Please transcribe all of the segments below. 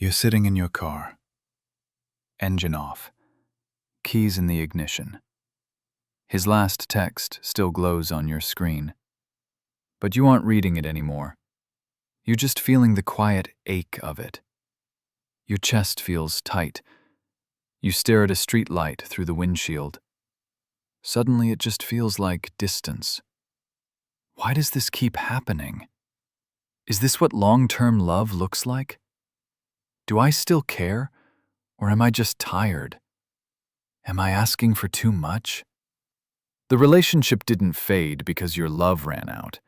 You're sitting in your car. Engine off. Keys in the ignition. His last text still glows on your screen. But you aren't reading it anymore. You're just feeling the quiet ache of it. Your chest feels tight. You stare at a street light through the windshield. Suddenly it just feels like distance. Why does this keep happening? Is this what long-term love looks like? Do I still care, or am I just tired? Am I asking for too much? The relationship didn't fade because your love ran out.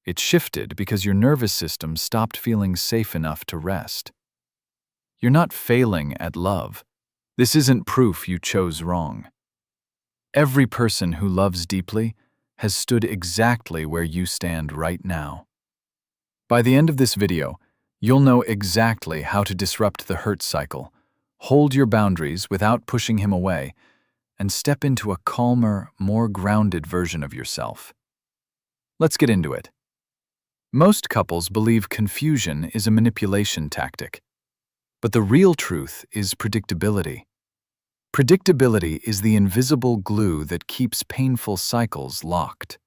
It shifted because your nervous system stopped feeling safe enough to rest. You're not failing at love. This isn't proof you chose wrong. Every person who loves deeply has stood exactly where you stand right now. By the end of this video, you'll know exactly how to disrupt the hurt cycle, hold your boundaries without pushing him away, and step into a calmer, more grounded version of yourself. Let's get into it. Most couples believe confusion is a manipulation tactic, but the real truth is predictability. Predictability is the invisible glue that keeps painful cycles locked.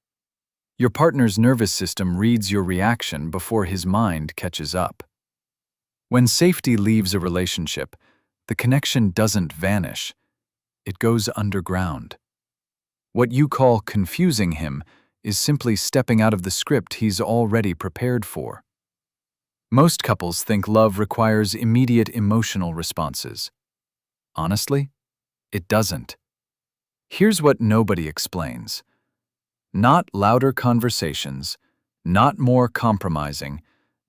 Your partner's nervous system reads your reaction before his mind catches up. When safety leaves a relationship, the connection doesn't vanish. It goes underground. What you call confusing him is simply stepping out of the script he's already prepared for. Most couples think love requires immediate emotional responses. Honestly, it doesn't. Here's what nobody explains. Not louder conversations, not more compromising,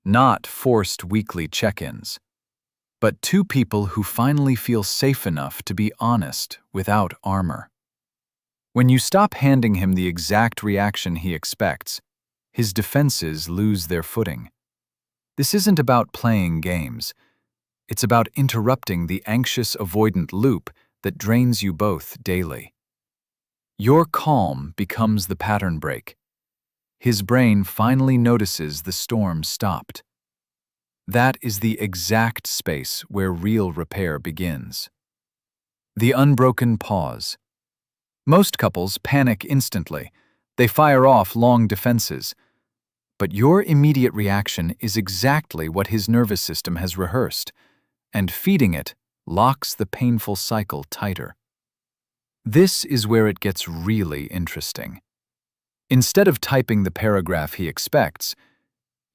not forced weekly check-ins, but two people who finally feel safe enough to be honest without armor. When you stop handing him the exact reaction he expects, his defenses lose their footing. This isn't about playing games. It's about interrupting the anxious avoidant loop that drains you both daily. Your calm becomes the pattern break. His brain finally notices the storm stopped. That is the exact space where real repair begins. The unbroken pause. Most couples panic instantly. They fire off long defenses. But your immediate reaction is exactly what his nervous system has rehearsed, and feeding it locks the painful cycle tighter. This is where it gets really interesting. Instead of typing the paragraph he expects,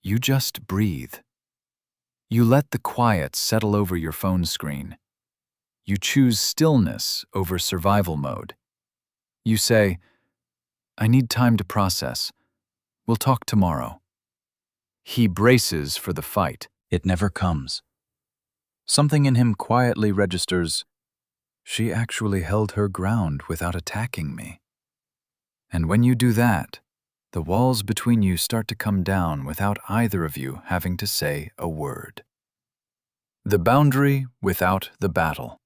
you just breathe. You let the quiet settle over your phone screen. You choose stillness over survival mode. You say, "I need time to process. We'll talk tomorrow." He braces for the fight. It never comes. Something in him quietly registers, "She actually held her ground without attacking me." And when you do that, the walls between you start to come down without either of you having to say a word. The boundary without the battle.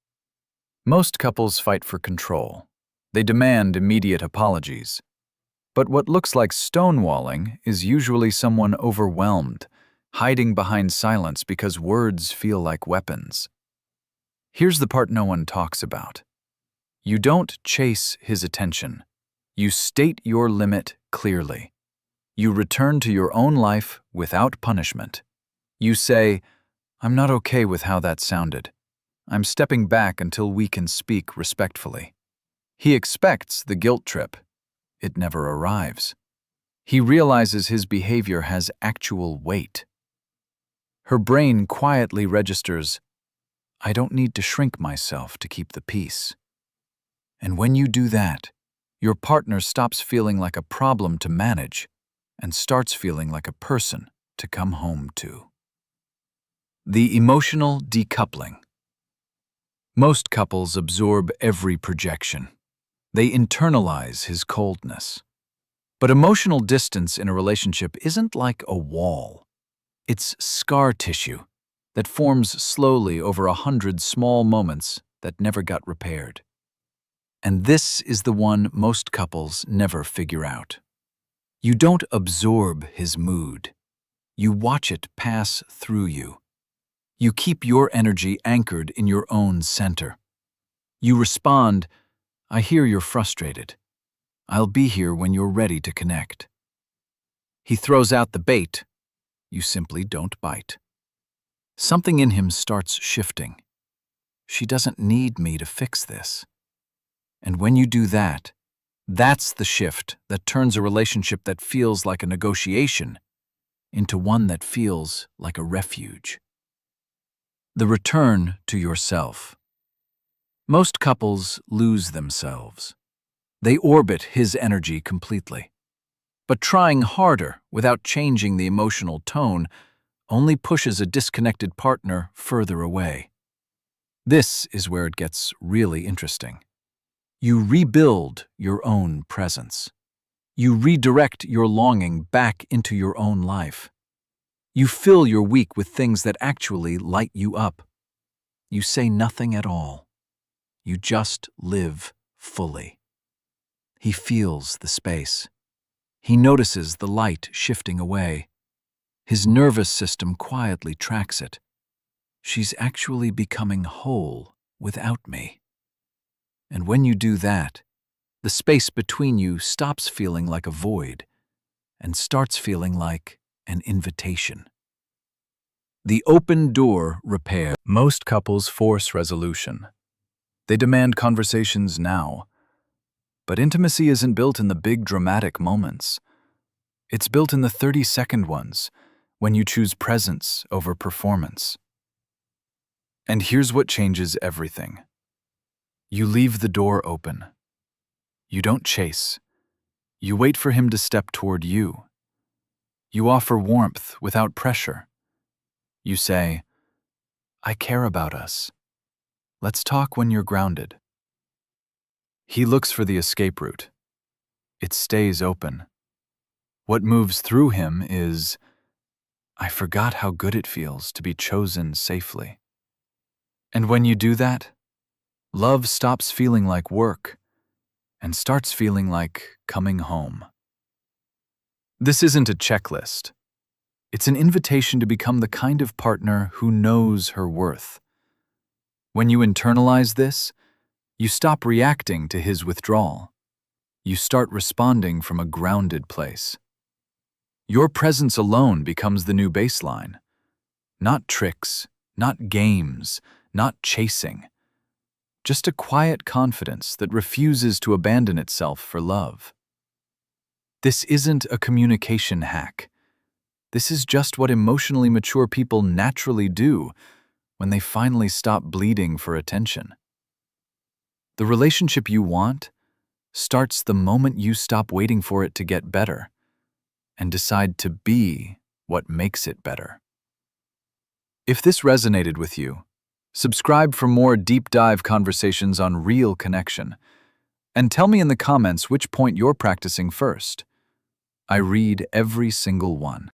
Most couples fight for control. They demand immediate apologies. But what looks like stonewalling is usually someone overwhelmed, hiding behind silence because words feel like weapons. Here's the part no one talks about. You don't chase his attention. You state your limit clearly. You return to your own life without punishment. You say, "I'm not okay with how that sounded. I'm stepping back until we can speak respectfully." He expects the guilt trip. It never arrives. He realizes his behavior has actual weight. Her brain quietly registers, "I don't need to shrink myself to keep the peace." And when you do that, your partner stops feeling like a problem to manage and starts feeling like a person to come home to. The emotional decoupling. Most couples absorb every projection. They internalize his coldness. But emotional distance in a relationship isn't like a wall. It's scar tissue that forms slowly over 100 small moments that never got repaired. And this is the one most couples never figure out. You don't absorb his mood. You watch it pass through you. You keep your energy anchored in your own center. You respond, "I hear you're frustrated. I'll be here when you're ready to connect." He throws out the bait. You simply don't bite. Something in him starts shifting. She doesn't need me to fix this. And when you do that, that's the shift that turns a relationship that feels like a negotiation into one that feels like a refuge. The return to yourself. Most couples lose themselves. They orbit his energy completely. But trying harder without changing the emotional tone only pushes a disconnected partner further away. This is where it gets really interesting. You rebuild your own presence. You redirect your longing back into your own life. You fill your week with things that actually light you up. You say nothing at all. You just live fully. He feels the space. He notices the light shifting away. His nervous system quietly tracks it. She's actually becoming whole without me. And when you do that, the space between you stops feeling like a void and starts feeling like an invitation. The open door repair. Most couples force resolution. They demand conversations now. But intimacy isn't built in the big dramatic moments. It's built in the 30-second ones, when you choose presence over performance. And here's what changes everything. You leave the door open. You don't chase. You wait for him to step toward you. You offer warmth without pressure. You say, "I care about us. Let's talk when you're grounded." He looks for the escape route. It stays open. What moves through him is, "I forgot how good it feels to be chosen safely." And when you do that, love stops feeling like work and starts feeling like coming home. This isn't a checklist. It's an invitation to become the kind of partner who knows her worth. When you internalize this, you stop reacting to his withdrawal. You start responding from a grounded place. Your presence alone becomes the new baseline. Not tricks, not games, not chasing. Just a quiet confidence that refuses to abandon itself for love. This isn't a communication hack. This is just what emotionally mature people naturally do when they finally stop bleeding for attention. The relationship you want starts the moment you stop waiting for it to get better and decide to be what makes it better. If this resonated with you, subscribe for more deep dive conversations on real connection, and tell me in the comments which point you're practicing first. I read every single one.